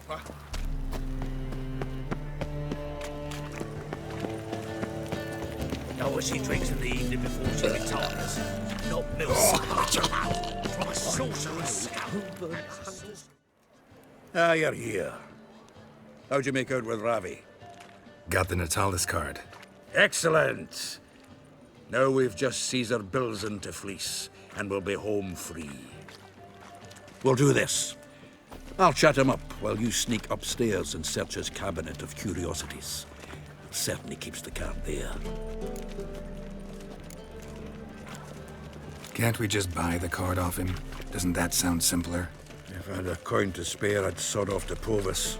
copper. No, she drinks in the evening before she retires. Not milk. From a sorcerer's scalp. Ah, you're here. How'd you make out with Ravi? Got the Natalis card. Excellent! Now we've just Caesar Bilzen to fleece, and we'll be home free. We'll do this. I'll chat him up while you sneak upstairs and search his cabinet of curiosities. Certainly keeps the card there. Can't we just buy the card off him? Doesn't that sound simpler? If I had a coin to spare, I'd sod off to Provis.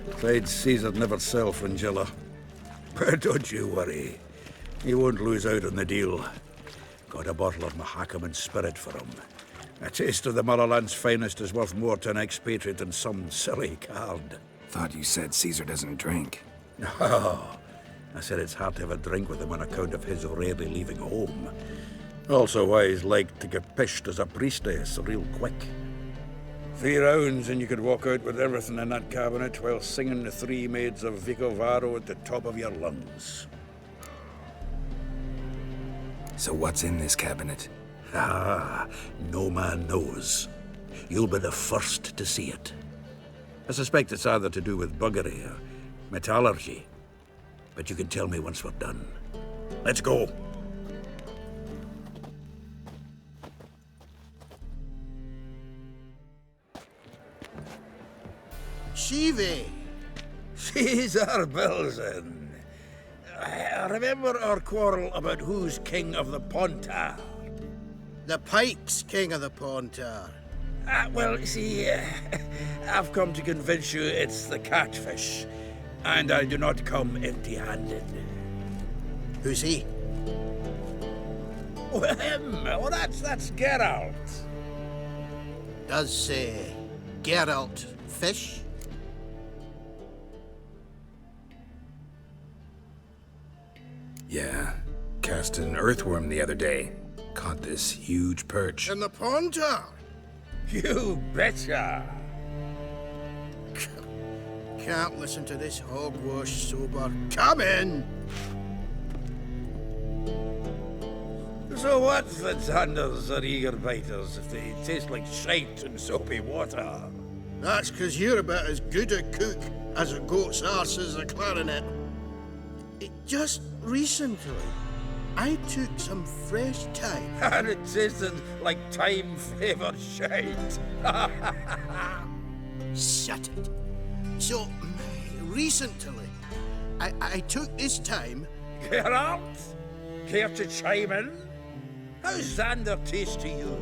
Besides, Caesar'd never sell Fringilla. But don't you worry. He won't lose out on the deal. Got a bottle of Mahakaman spirit for him. A taste of the motherland's finest is worth more to an expatriate than some silly card. Thought you said Caesar doesn't drink. No. I said it's hard to have a drink with him on account of his rarely leaving home. Also why he's like to get pished as a priestess real quick. 3 rounds and you could walk out with everything in that cabinet while singing the 3 maids of Vicovaro at the top of your lungs. So what's in this cabinet? Ah, no man knows. You'll be the first to see it. I suspect it's either to do with buggery or metallurgy. But you can tell me once we're done. Let's go. Shivi! Caesar Bilzen. Remember our quarrel about who's king of the Pontar? The Pike's king of the Pontar. Well, you see, I've come to convince you it's the catfish. And I do not come empty-handed. Who's he? Oh, him! Well, that's Geralt. Does say Geralt fish? Yeah. Cast an earthworm the other day. Caught this huge perch. In the Pontar? You betcha! Can't listen to this hogwash sober. Come in! So what's the tanders or eager biters if they taste like shite and soapy water? That's 'cause you're about as good a cook as a goat's arse is a clarinet. Just recently, I took some fresh thyme. And it tasted like thyme-flavoured shite. Shut it. So, recently, I took this time. Geralt, care to chime in? How's Xander taste to you?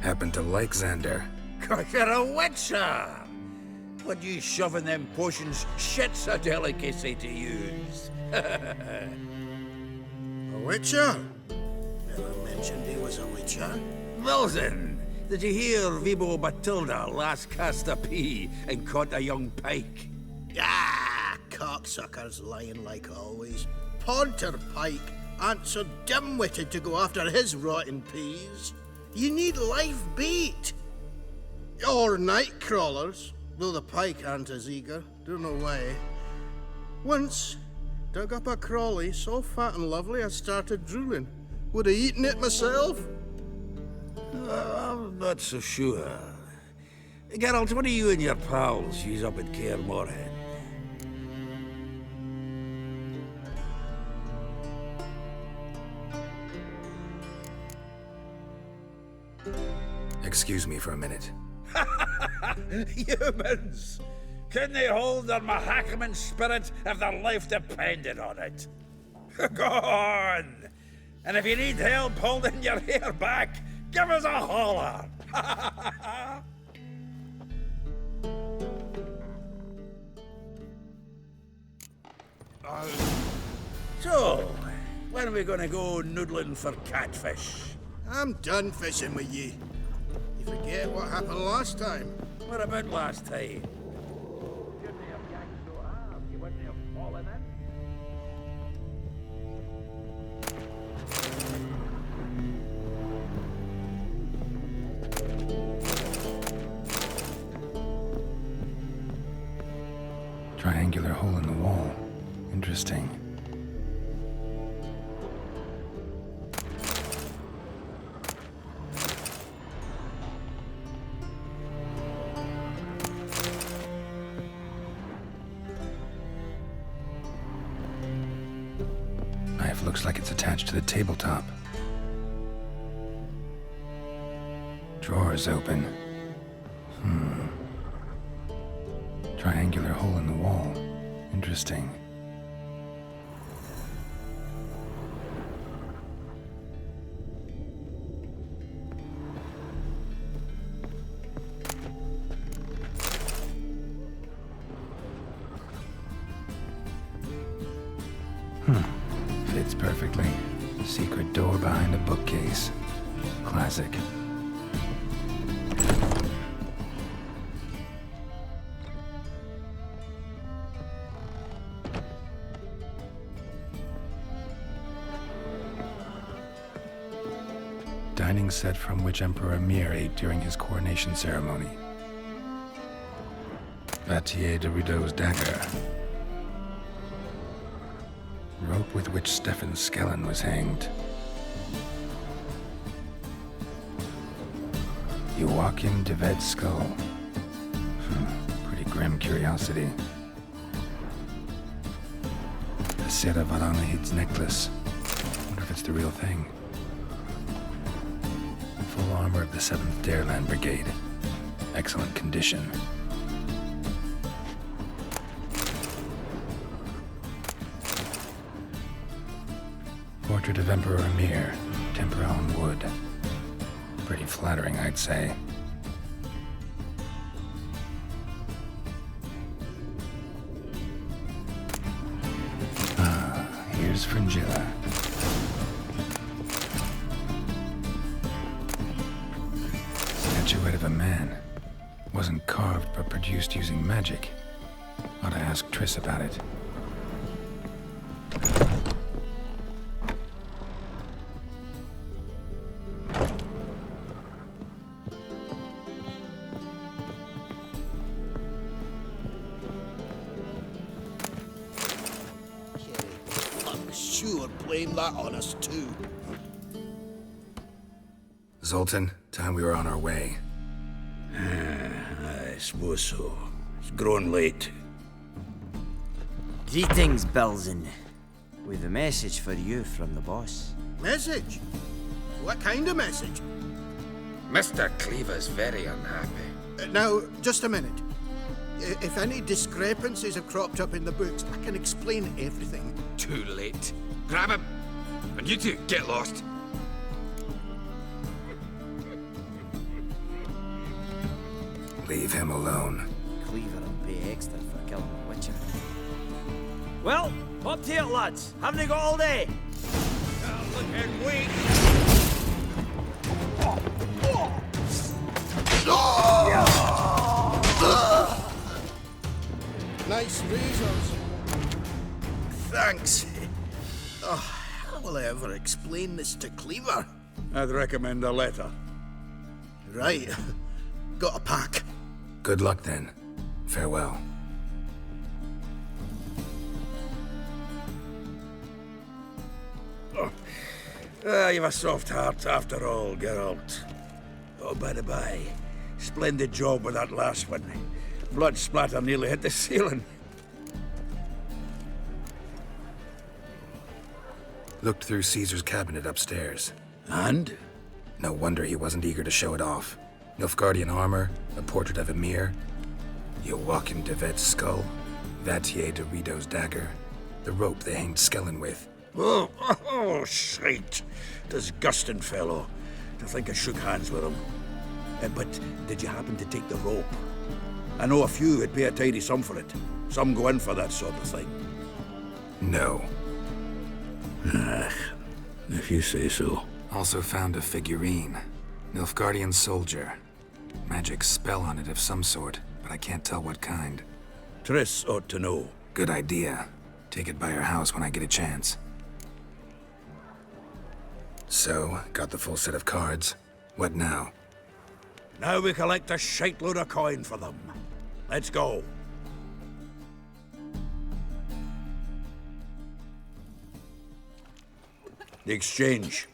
Happen to like Xander. Cause you're a witcher! What you shoving them potions? Shit's a delicacy to use. A witcher? Never mentioned he was a witcher. Wilson, did you hear Vibo Batilda last cast a pea and caught a young pike? Ah, cocksuckers lying like always. Pontar Pike aren't so dim-witted to go after his rotten peas. You need live bait. Or night crawlers, though the pike aren't as eager. Don't know why. Once, dug up a crawly so fat and lovely I started drooling. Would have eaten it myself. I'm not so sure. Geralt, what do you and your pals use up at Kaer Morhen? Excuse me for a minute. Humans! Can they hold their Mahakaman spirit if their life depended on it? Go on! And if you need help holding your hair back, give us a holler! So, When are we gonna go noodling for catfish? I'm done fishing with you. You forget what happened last time? What about last time? Triangular hole in the wall. Interesting. Knife looks like it's attached to the tabletop. Drawers open. Triangular hole in the wall. Interesting. Fits perfectly. Secret door behind a bookcase. Classic. Dining set from which Emperor Mir ate during his coronation ceremony. Vatier de Rideau's dagger. Rope with which Stefan Skellen was hanged. Joachim de Ved's skull. Pretty grim curiosity. The Sera Varanahid's necklace. Wonder if it's the real thing. Full armor of the 7th Dareland Brigade. Excellent condition. Portrait of Emperor Mir, temper on wood. Pretty flattering, I'd say. Here's Fringilla. Statuette of a man. Wasn't carved, but produced using magic. Ought to ask Triss about it. Sure, blame that on us too. Zoltan, time we were on our way. I suppose so. It's growing late. Greetings, Belzen. With a message for you from the boss. Message? What kind of message? Mr. Cleaver's very unhappy. Now, just a minute. If any discrepancies have cropped up in the books, I can explain everything. Too late. Grab him! And you two, get lost. Leave him alone. Cleaver will pay extra for killing a witcher. Well, up to it, lads. Haven't you got all day? Looking weak. Nice razors. Thanks. Oh, how will I ever explain this to Cleaver? I'd recommend a letter. Right. Got a pack. Good luck then. Farewell. You've a soft heart after all, Geralt. Oh, by the by, splendid job with that last one. Blood splatter nearly hit the ceiling. Looked through Caesar's cabinet upstairs. And? No wonder he wasn't eager to show it off. Nilfgaardian armor, a portrait of Emir, Joachim de Ved's skull, Vatier de Rideau's dagger, the rope they hanged Skellen with. Oh, shite. Disgusting fellow. To think I shook hands with him. But did you happen to take the rope? I know a few would pay a tidy sum for it. Some go in for that sort of thing. No. If you say so. Also found a figurine. Nilfgaardian soldier. Magic spell on it of some sort, but I can't tell what kind. Triss ought to know. Good idea. Take it by her house when I get a chance. So, got the full set of cards. What now? Now we collect a shiteload of coin for them. Let's go. The exchange.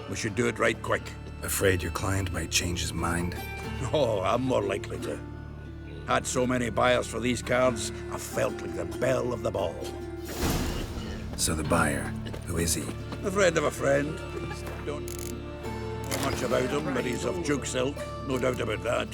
We should do it right quick. Afraid your client might change his mind? Oh, I'm more likely to. Had so many buyers for these cards, I felt like the belle of the ball. So the buyer, who is he? A friend of a friend. Don't know much about him, but he's of Duke silk, no doubt about that.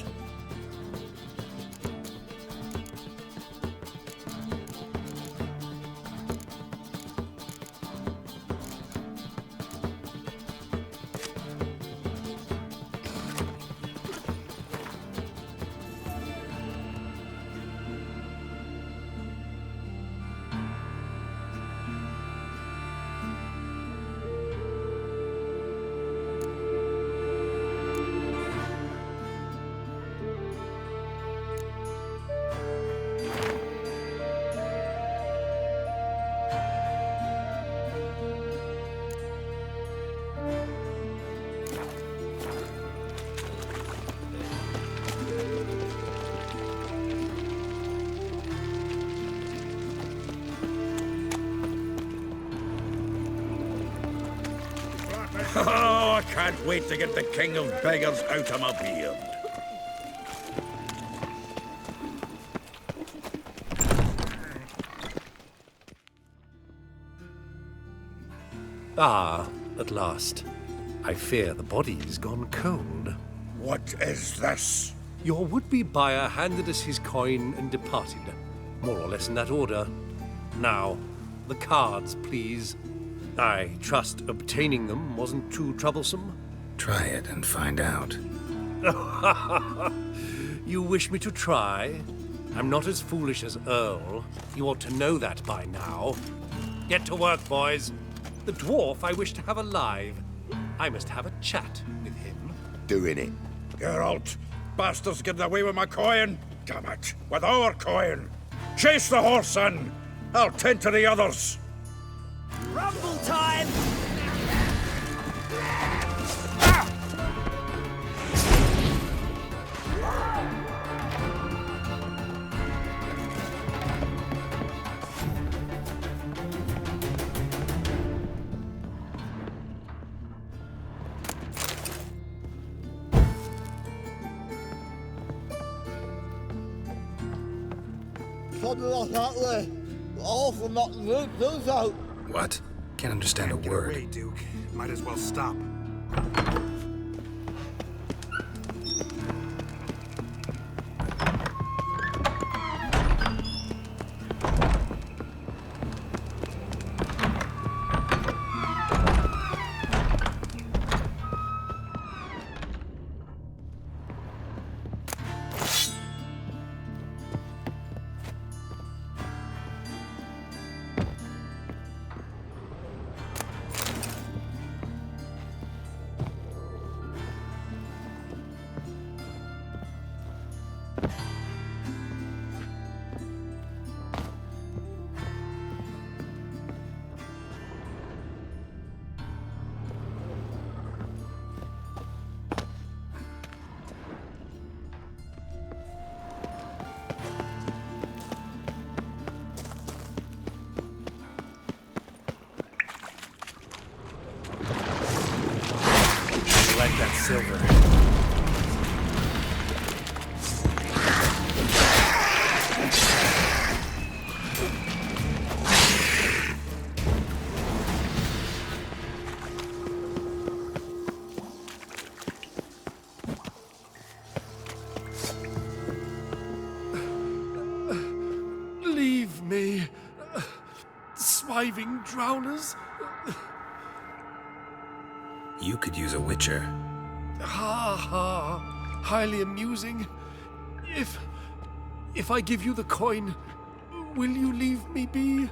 Oh, I can't wait to get the king of beggars out of my beard. Ah, at last. I fear the body's gone cold. What is this? Your would-be buyer handed us his coin and departed. More or less in that order. Now, the cards, please. I trust obtaining them wasn't too troublesome. Try it and find out. You wish me to try? I'm not as foolish as Earl. You ought to know that by now. Get to work, boys. The dwarf I wish to have alive. I must have a chat with him. Doing it. Geralt, bastards getting away with my coin. Damn it, with our coin. Chase the horse, son. I'll tend to the others. Rumble time! Something like that way. All for not those out. What? Can't understand a word. Wait, Duke. Might as well stop. Like that silver. Leave me, swiving drowners. You could use a witcher. Ha ha. Highly amusing. If I give you the coin, will you leave me be?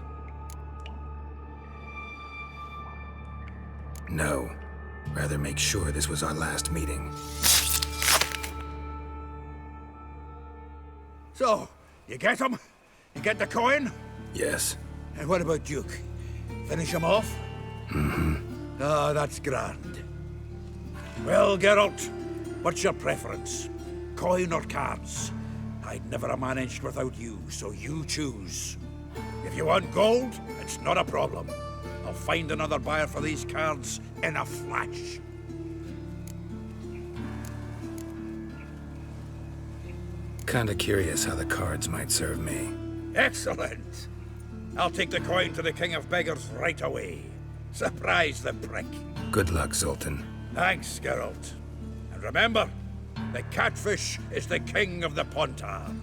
No. Rather make sure this was our last meeting. So, you get him? You get the coin? Yes. And what about Duke? Finish him off? Ah, that's grand. Well, Geralt, what's your preference? Coin or cards? I'd never have managed without you, so you choose. If you want gold, it's not a problem. I'll find another buyer for these cards in a flash. Kinda curious how the cards might serve me. Excellent! I'll take the coin to the King of Beggars right away. Surprise the prick. Good luck, Zoltan. Thanks, Geralt. And remember, the catfish is the king of the Pontar.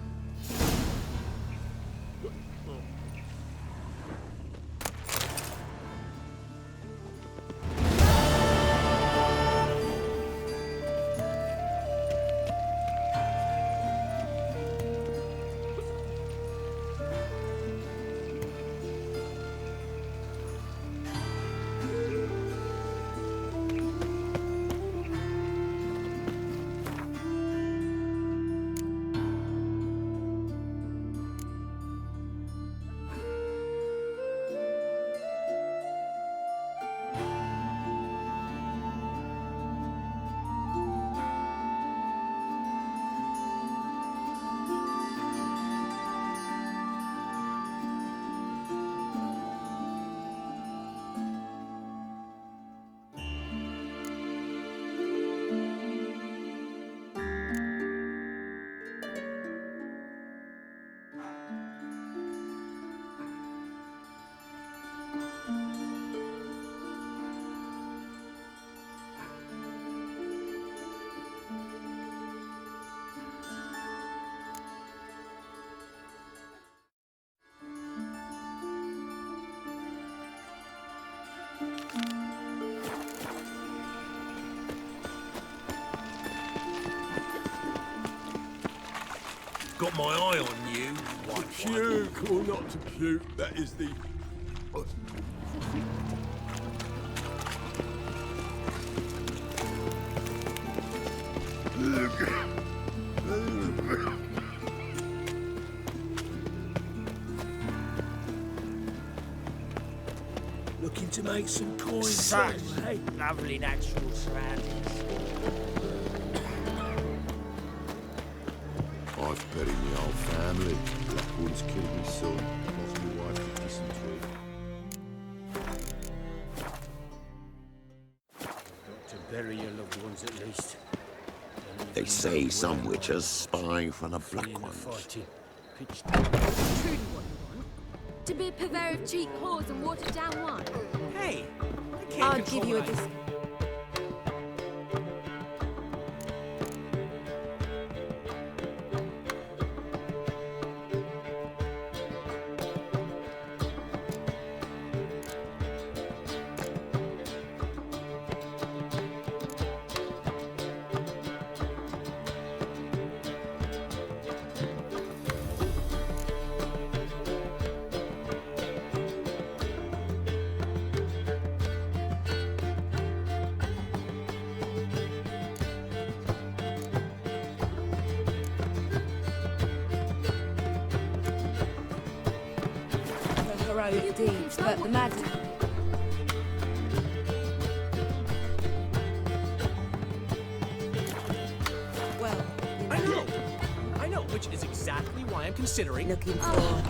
Got my eye on you, white Puke or not to puke, that is the... Looking to make some coins. Such lovely natural surroundings. I've buried my whole family. Blackwood's killed me son, lost my wife to dysentery. Got to bury your loved ones at least. They say some witches spy for the Fleeing black the ones. fighting. Pitched Truly what you want? To be a purveyor of cheap whores and watered down wine? Hey, I can't I'll control give you a what I- discount. Heroic deeds, but the matter. Well, I know, which is exactly why I'm considering. looking for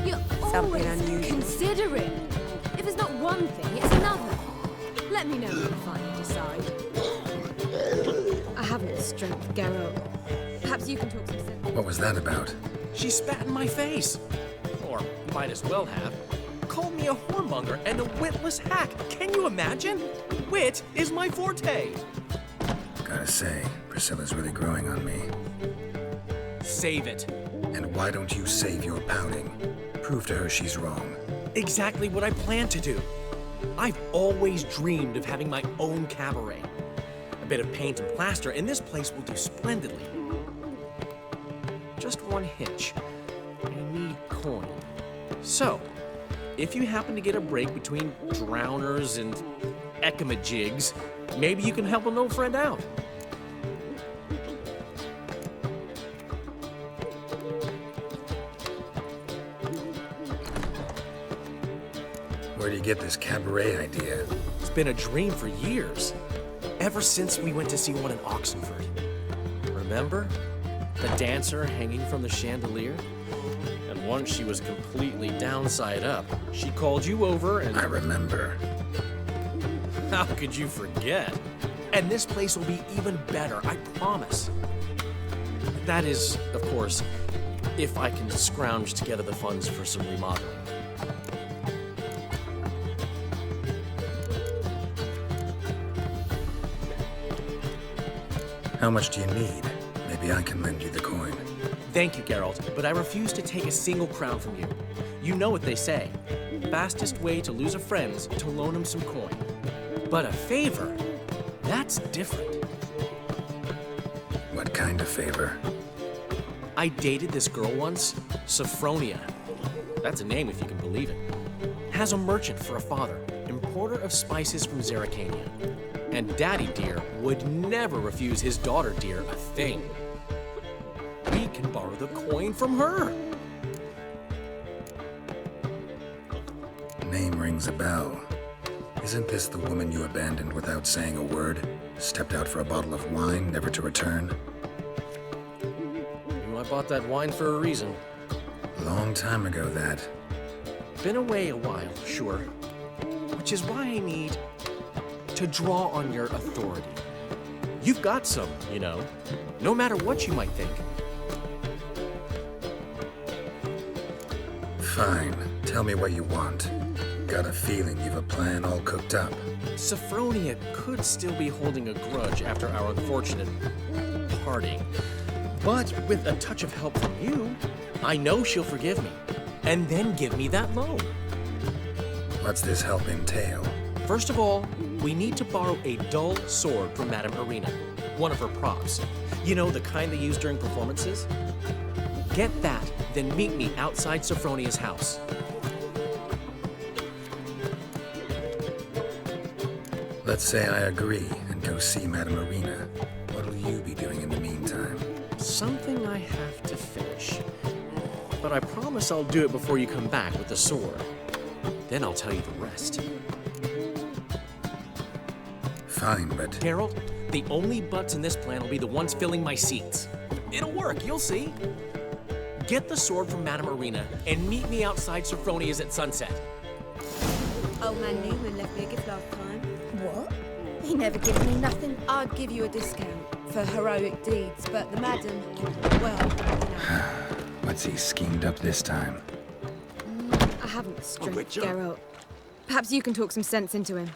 you're something unusual. Considering. If it's not one thing, it's another. Let me know when you finally decide. I haven't the strength, Geralt. Perhaps you can talk some sense. What was that about? She spat in my face. Or might as well have. Called me a whoremonger and a witless hack. Can you imagine? Wit is my forte. Gotta say, Priscilla's really growing on me. Save it. And why don't you save your pouting? Prove to her she's wrong. Exactly what I plan to do. I've always dreamed of having my own cabaret. A bit of paint and plaster, and this place will do splendidly. Just one hitch. I need coin. So, if you happen to get a break between drowners and ecamajigs. Maybe you can help an old friend out. Where do you get this cabaret idea? It's been a dream for years. Ever since we went to see one in Oxenford. Remember? The dancer hanging from the chandelier? And once she was completely downside up, she called you over and... I remember. How could you forget? And this place will be even better, I promise. That is, of course, if I can scrounge together the funds for some remodeling. How much do you need? Maybe I can lend you the coin. Thank you, Geralt, but I refuse to take a single crown from you. You know what they say. Fastest way to lose a friend's to loan him some coin. But a favor? That's different. What kind of favor? I dated this girl once, Sophronia. That's a name if you can believe it. Has a merchant for a father, importer of spices from Zerrikania. And Daddy Dear would never refuse his daughter Dear a thing. We can borrow the coin from her. Name rings a bell. Isn't this the woman you abandoned without saying a word? Stepped out for a bottle of wine, never to return? I bought that wine for a reason. Long time ago, that. Been away a while, sure. Which is why I need to draw on your authority. You've got some, you know, no matter what you might think. Fine. Tell me what you want. Got a feeling you've a plan all cooked up. Sophronia could still be holding a grudge after our unfortunate parting. But with a touch of help from you, I know she'll forgive me. And then give me that loan. What's this help entail? First of all, we need to borrow a dull sword from Madame Irina, one of her props. You know, the kind they use during performances? Get that, then meet me outside Sophronia's house. Let's say I agree and go see Madame Irina. What'll you be doing in the meantime? Something I have to finish. But I promise I'll do it before you come back with the sword. Then I'll tell you the rest. Fine, but... Geralt, the only butts in this plan will be the ones filling my seats. It'll work, you'll see. Get the sword from Madame Irina and meet me outside Sophronia's at sunset. Old man Newman left me a gift last time. What? He never gives me nothing. I'd give you a discount for heroic deeds, but the madam, well, you know. What's he schemed up this time? I haven't the strength, Geralt. Perhaps you can talk some sense into him.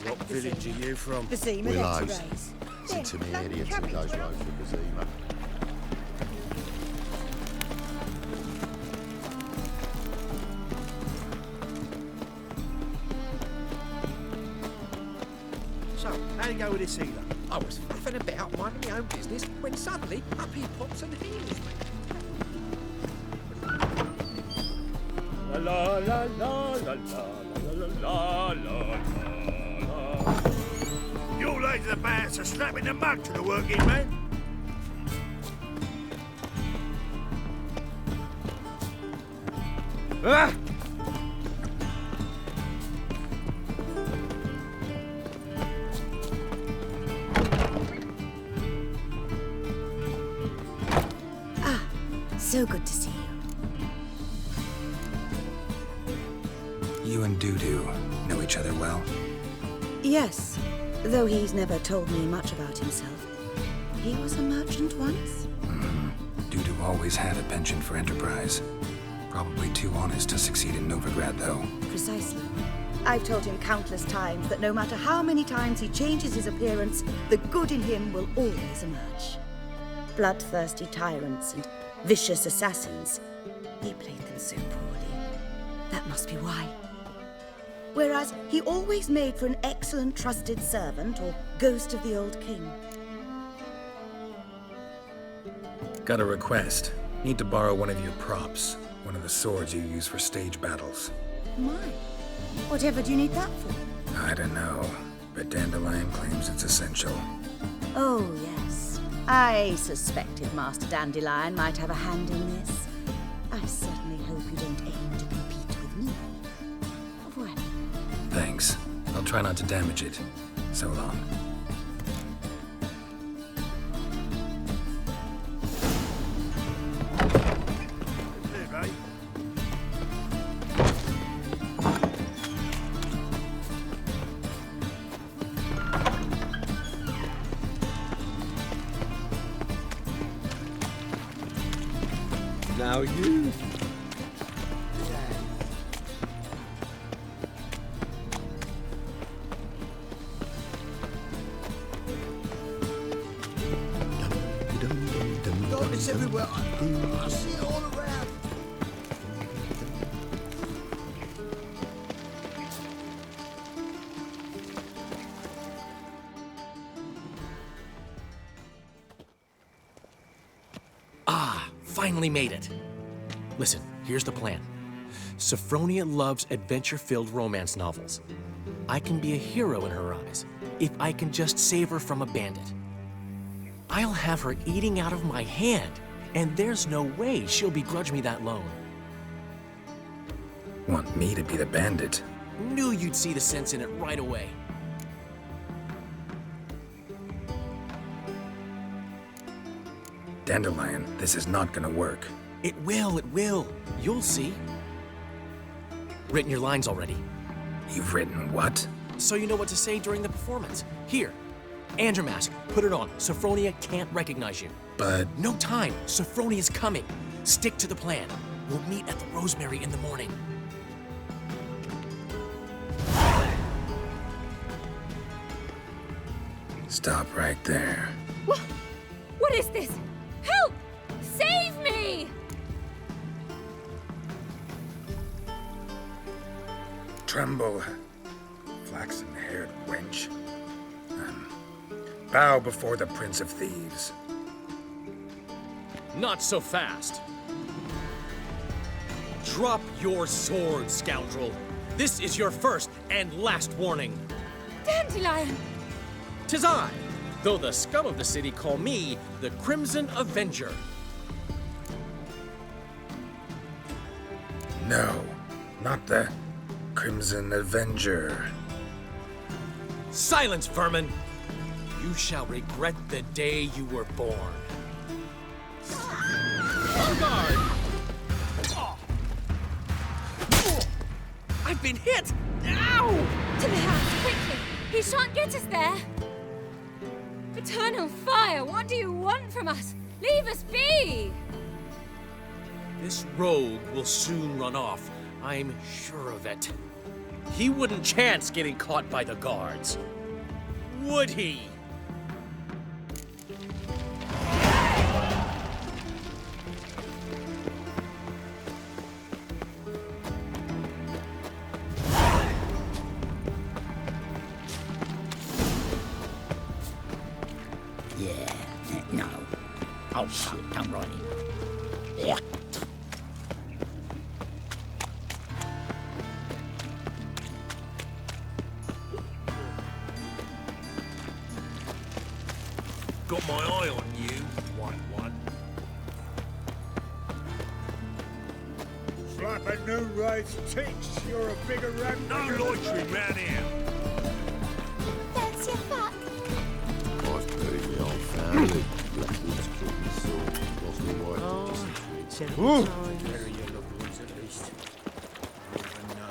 What village are you from? Bazima, Willows. that's race. It's intermediate to those roads for Bazima. So, how'd it go with this healer? I was faffing about minding my own business when suddenly up he pops and heals me. La la la la la la la la la. You lads are about to slap in the mug to the working man. Ah! So good to see you. You and Dudu know each other well? Yes, though he's never told me much about himself. He was a merchant once? Dudu always had a penchant for enterprise. Probably too honest to succeed in Novigrad, though. Precisely. I've told him countless times that no matter how many times he changes his appearance, the good in him will always emerge. Bloodthirsty tyrants and vicious assassins. He played them so poorly. That must be why. Whereas he always made for an excellent trusted servant or ghost of the old king. Got a request. Need to borrow one of your props. One of the swords you use for stage battles. Mine? Whatever do you need that for? I don't know, but Dandelion claims it's essential. Oh, yes. I suspected Master Dandelion might have a hand in this. I certainly hope you don't aim to compete with me. Au revoir. Thanks. I'll try not to damage it. So long. Now you. Darkness everywhere. I see it all around. Finally made it. Listen, here's the plan. Sophronia loves adventure-filled romance novels. I can be a hero in her eyes if I can just save her from a bandit. I'll have her eating out of my hand, and there's no way she'll begrudge me that loan. Want me to be the bandit? Knew you'd see the sense in it right away. Dandelion, this is not gonna work. It will. You'll see. Written your lines already. You've written what? So you know what to say during the performance. Here, and your mask. Put it on. Sophronia can't recognize you. But... No time. Sophronia's coming. Stick to the plan. We'll meet at the Rosemary in the morning. Stop right there. What is this? Help! Save me! Tremble, flaxen-haired wench. Bow before the Prince of Thieves. Not so fast. Drop your sword, scoundrel. This is your first and last warning. Dandelion! 'Tis I, though the scum of the city call me the Crimson Avenger. No, not the Crimson Avenger. Silence, vermin! You shall regret the day you were born. On guard! I've been hit! Ow! To the house, quickly! He shan't get us there! Eternal fire, what do you want from us? Leave us be! This rogue will soon run off. I'm sure of it. He wouldn't chance getting caught by the guards. Would he? No. Oh, shit, I'm running. Yeah. Got my eye on you, one. Slap a new race teach. You're a bigger rat. No loitering round here. That's your fuck. I've buried my old family. Blackwood's killed me son. Lost my wife to dysentery. Very yellow boys at least. I don't even know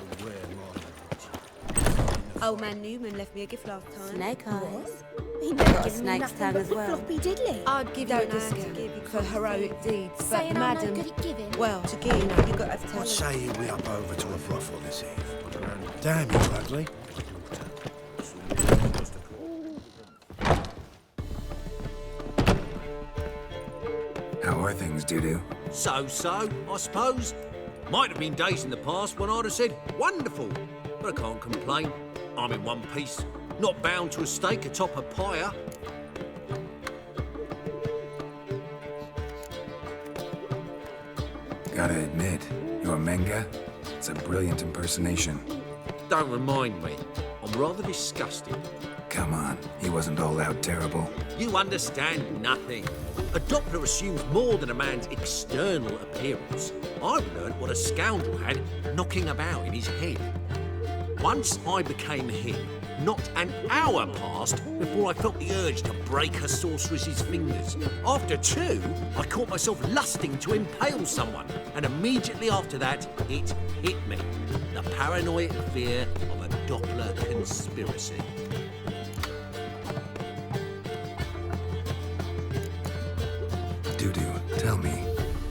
where Old man Newman left me a gift last time. Snake eyes. He Got never a given me snake's nothing tongue but as well. floppy diddly. I'd give you Don't an discount. hand to give you for heroic deeds, but Saying I'm no madam, good at giving. well, to give, you got to tell What her. say we up over to a brothel this eve? Damn you, ugly. How are things, Doo-Doo? So, I suppose. Might have been days in the past when I'd have said, wonderful. But I can't complain. I'm in one piece. Not bound to a stake atop a pyre. Gotta admit, Normenga? It's a brilliant impersonation. Don't remind me. I'm rather disgusted. Come on, he wasn't all out terrible. You understand nothing. A Doppler assumes more than a man's external appearance. I've learnt what a scoundrel had knocking about in his head. Once I became him, not an hour passed before I felt the urge to break a sorceress's fingers. After two, I caught myself lusting to impale someone, and immediately after that, it hit me. The paranoid fear of a Doppler conspiracy. Dudu, tell me,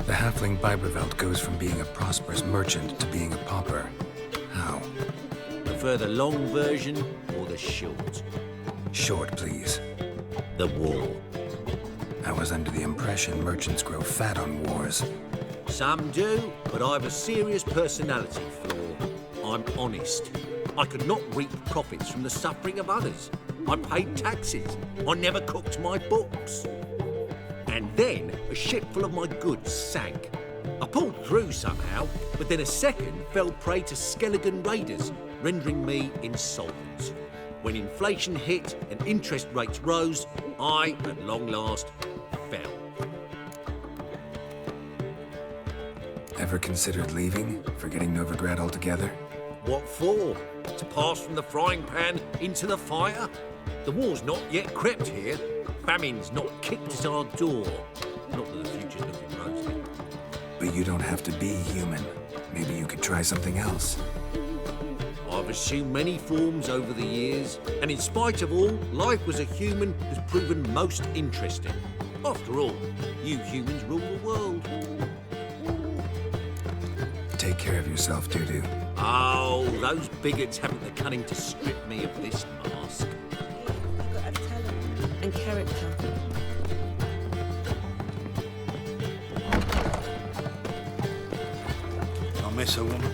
the halfling Biberveld goes from being a prosperous merchant to being a pauper. How? Prefer the long version or the short? Short, please. The war. I was under the impression merchants grow fat on wars. Some do, but I have a serious personality flaw. I'm honest. I could not reap profits from the suffering of others. I paid taxes. I never cooked my books. And then a ship full of my goods sank. I pulled through somehow, but then a second fell prey to Skelligan raiders, rendering me insolvent. When inflation hit and interest rates rose, I, at long last, fell. Ever considered leaving? Forgetting Novigrad altogether? What for? To pass from the frying pan into the fire? The war's not yet crept here. Famine's not kicked at our door. Not that the future's looking rosy. But you don't have to be human. Maybe you could try something else. I've assumed many forms over the years, and in spite of all, life as a human has proven most interesting. After all, you humans rule the world. Take care of yourself, Dudu. Oh, those bigots haven't the cunning to strip me of this mask. You've got to have talent and character. I'll miss a woman.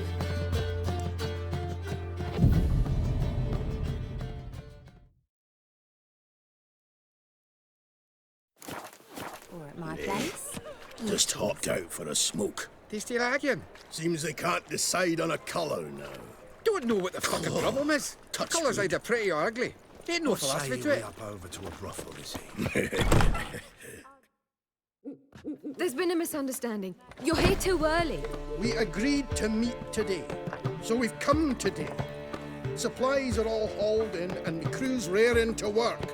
Or at my place. Just hopped out for a smoke. Tasty lagging. Seems they can't decide on a colour now. Don't know what the fucking problem is. touch Colour's wood. either pretty or ugly. Ain't no philosophy to it. Up over to a brothel, is he? There's been a misunderstanding. You're here too early. We agreed to meet today, so we've come today. Supplies are all hauled in and the crew's raring to work.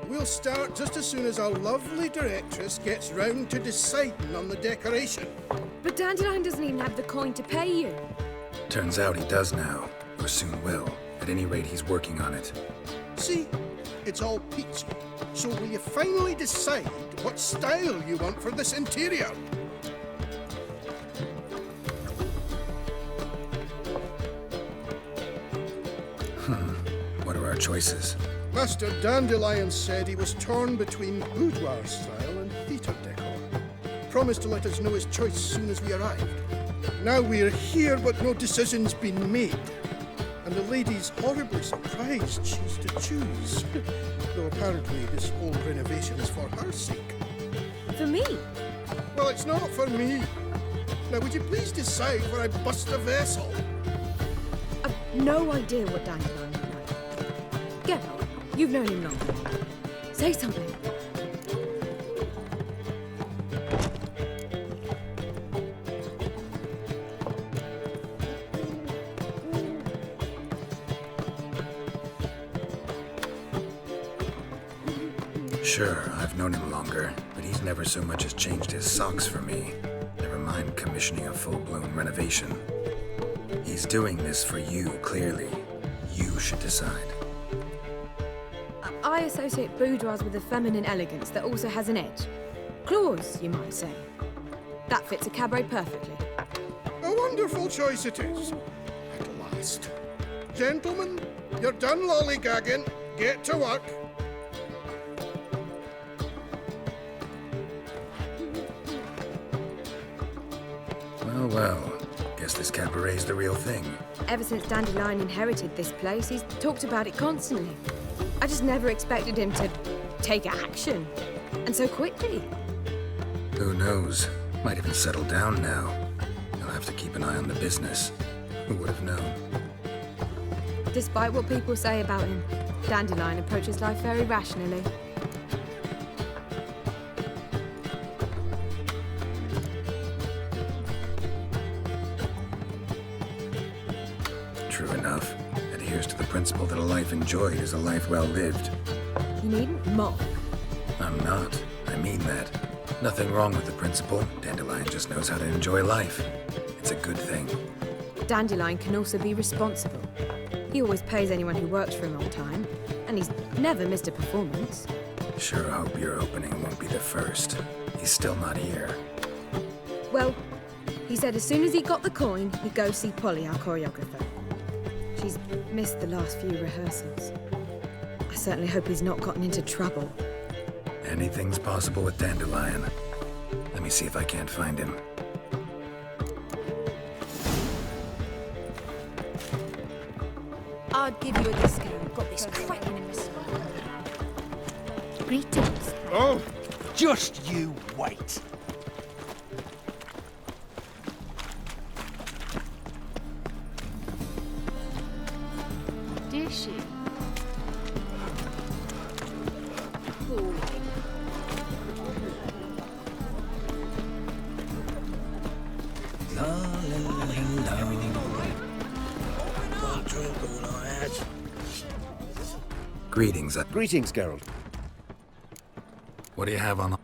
We'll start just as soon as our lovely directress gets round to deciding on the decoration. But Dandelion doesn't even have the coin to pay you. Turns out he does now, or soon will. At any rate, he's working on it. See, it's all peachy. So will you finally decide what style you want for this interior? What are our choices? Master Dandelion said he was torn between boudoir style and theatre decor. Promised to let us know his choice as soon as we arrived. Now we're here, but no decision's been made. And the lady's horribly surprised she's to choose. Though apparently this whole renovation is for her sake. For me? Well, it's not for me. Now, would you please decide where I bust a vessel? I've no idea what Dandelion would like. Get on. You've known him long. Say something. Sure, I've known him longer, but he's never so much as changed his socks for me. Never mind commissioning a full-blown renovation. He's doing this for you, clearly. You should decide. I associate boudoirs with a feminine elegance that also has an edge. Claws, you might say. That fits a cabaret perfectly. A wonderful choice it is. At last. Gentlemen, you're done lollygagging. Get to work. Well, well. Guess this cabaret's the real thing. Ever since Dandelion inherited this place, he's talked about it constantly. I just never expected him to take action. And so quickly. Who knows? Might even settle down now. He'll have have to keep an eye on the business. Who would have known? Despite what people say about him, Dandelion approaches life very rationally. True enough. Adheres to the principle that a life enjoyed is a life well lived. You needn't mock. I'm not. I mean that. Nothing wrong with the principle. Dandelion just knows how to enjoy life. It's a good thing. Dandelion can also be responsible. He always pays anyone who works for him on time, and he's never missed a performance. Sure hope your opening won't be the first. He's still not here. Well, he said as soon as he got the coin, he'd go see Polly, our choreographer. She's missed the last few rehearsals. I certainly hope he's not gotten into trouble. Anything's possible with Dandelion. Let me see if I can't find him. I'd give you a discount. Got this cracking in this. Greetings. Oh, just you wait. Did she? Greetings. Greetings, Geralt. What do you have on?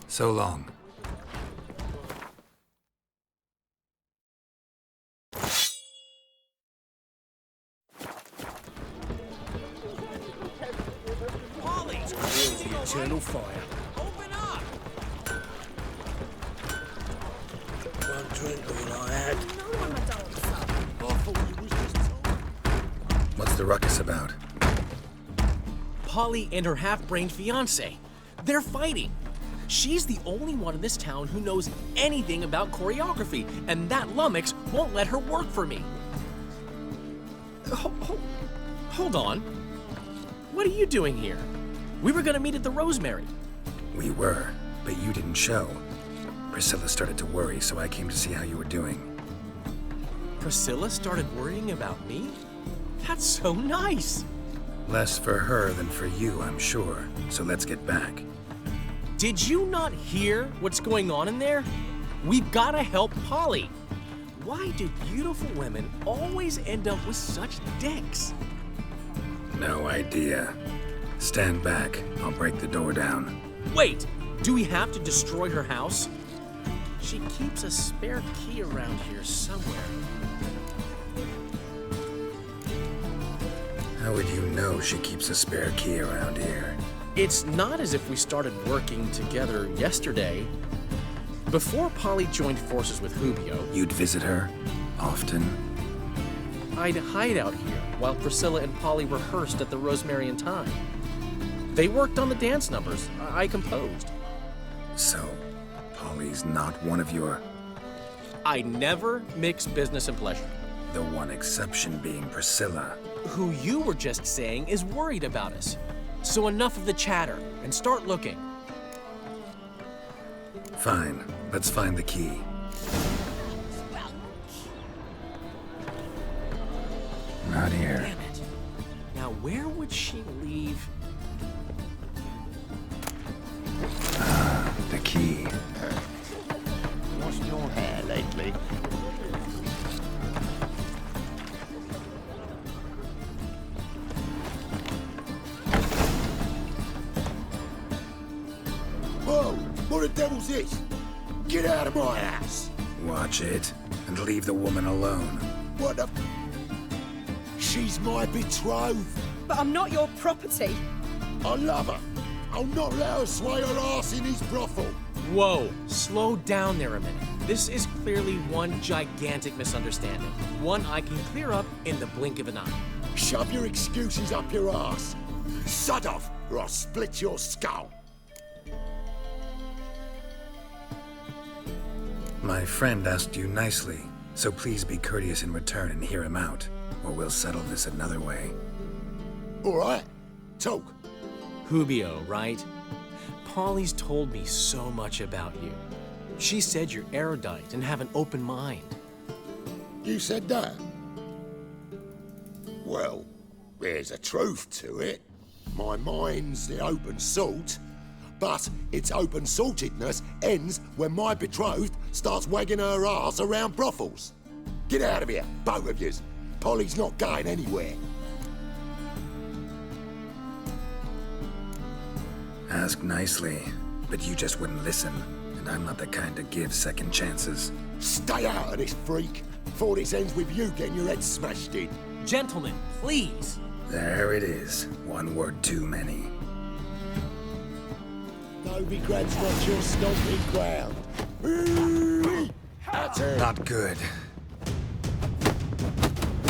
So long. Polly's crazy. The eternal fire. Open up! One drink all I had. What's the ruckus about? Polly and her half-brained fiancé. They're fighting. She's the only one in this town who knows anything about choreography, and that lummox won't let her work for me. Hold on. What are you doing here? We were gonna meet at the Rosemary. We were, but you didn't show. Priscilla started to worry, so I came to see how you were doing. Priscilla started worrying about me? That's so nice. Less for her than for you, I'm sure. So let's get back. Did you not hear what's going on in there? We've gotta help Polly. Why do beautiful women always end up with such dicks? No idea. Stand back. I'll break the door down. Wait, do we have to destroy her house? She keeps a spare key around here somewhere. How would you know she keeps a spare key around here? It's not as if we started working together yesterday. Before Polly joined forces with Hubio, You'd visit her? Often? I'd hide out here while Priscilla and Polly rehearsed at the Rosemary and Thyme. They worked on the dance numbers I composed. So, Polly's not one of your... I never mix business and pleasure. The one exception being Priscilla. Who you were just saying is worried about us. So enough of the chatter, and start looking. Fine. Let's find the key. Not here. Damn it. Now where would she leave? The key. Washed your hair lately? Whoa! What the devil's this? Get out of my house! Watch it, and leave the woman alone. What the... She's my betrothed. But I'm not your property. I love her. I'll not let her sway her arse in his brothel. Whoa, slow down there a minute. This is clearly one gigantic misunderstanding. One I can clear up in the blink of an eye. Shove your excuses up your arse. Sod off, or I'll split your skull. My friend asked you nicely, so please be courteous in return and hear him out, or we'll settle this another way. All right, talk. Hubio, right? Polly's told me so much about you. She said you're erudite and have an open mind. You said that? Well, there's a truth to it. My mind's the open salt, but its open saltedness ends when my betrothed starts wagging her ass around brothels. Get out of here, both of yous. Polly's not going anywhere. Ask nicely, but you just wouldn't listen, and I'm not the kind to give second chances. Stay out of this, freak, before this ends with you getting your head smashed in. Gentlemen, please. There it is. One word too many. Novigrad's not your stomping ground. That's it. Not good.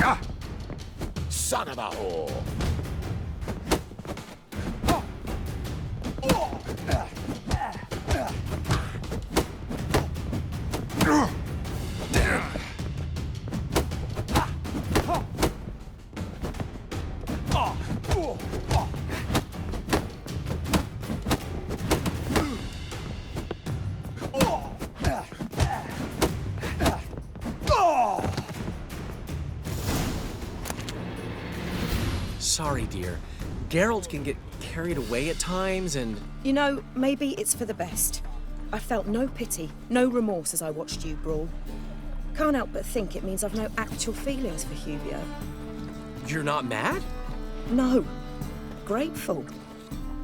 Ah! Son of a whore. Sorry, dear. Geralt can get carried away at times and... You know, maybe it's for the best. I felt no pity, no remorse as I watched you brawl. Can't help but think it means I've no actual feelings for Hubio. You're not mad? No. Grateful.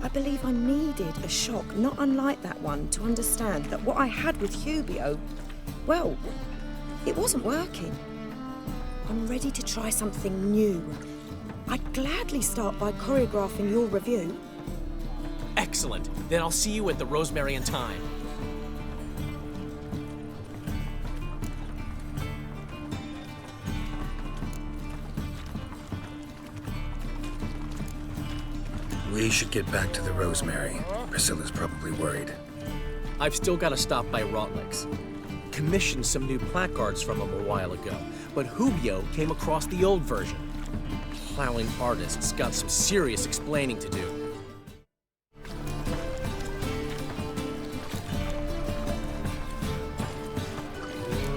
I believe I needed a shock not unlike that one to understand that what I had with Hubio, well, it wasn't working. I'm ready to try something new. I'd gladly start by choreographing your review. Excellent. Then I'll see you at the Rosemary and Thyme. We should get back to the Rosemary. Priscilla's probably worried. I've still got to stop by Rotlick's. Commissioned some new placards from him a while ago, but Hubio came across the old version. Plowing artists got some serious explaining to do.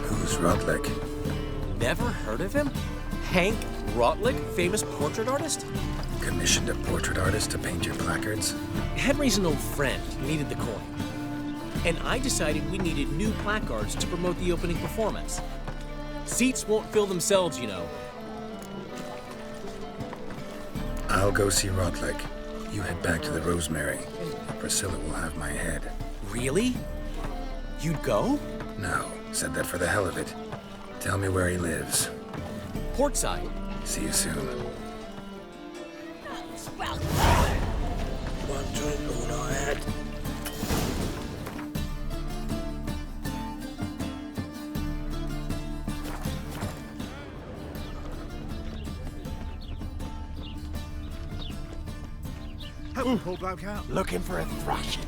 Who's Rotlick? Never heard of him? Hank Rotlick, famous portrait artist? Commissioned a portrait artist to paint your placards? Henry's an old friend, needed the coin. And I decided we needed new placards to promote the opening performance. Seats won't fill themselves, you know. I'll go see Rotlick. You head back to the Rosemary. Priscilla will have my head. Really? You'd go? No, said that for the hell of it. Tell me where he lives. Portside. See you soon. One drink all I had. Poor bloke out. Looking for a thrashing.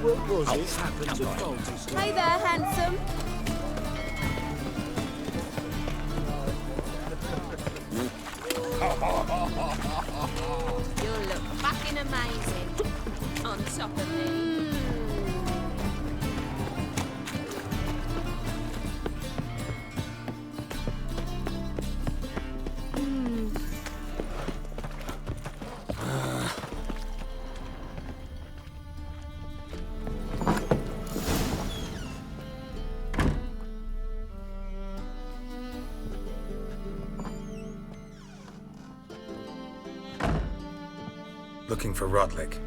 What was it? Happened to Bolt's. Hey there, handsome. You'll look fucking amazing on top of me. Looking for Rotlick.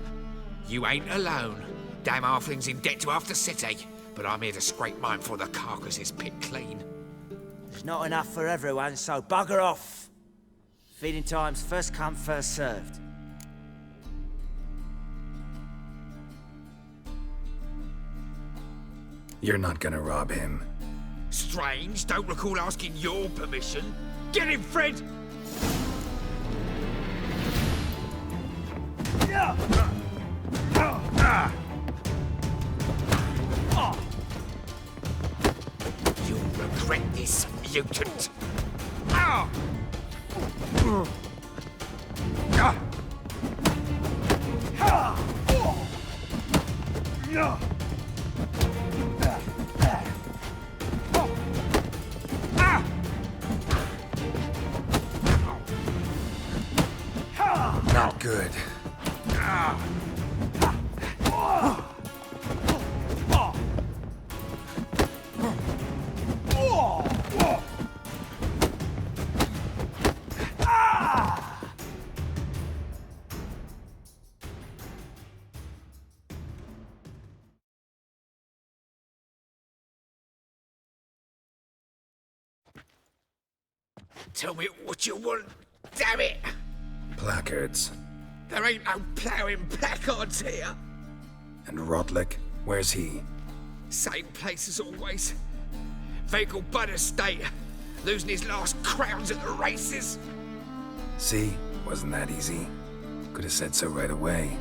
You ain't alone. Damn halfling's in debt to half the city, but I'm here to scrape mine before the carcass is picked clean. It's not enough for everyone, so bugger off. Feeding time's first come, first served. You're not gonna rob him. Strange, don't recall asking your permission. Get him, Fred! You'll regret this, mutant. Not good. Tell me what you want, damn it! Placards. There ain't no ploughing placards here. And Rotlick, where's he? Same place as always. Vehicle Bud Estate. Losing his last crowns at the races. See? Wasn't that easy? Could have said so right away.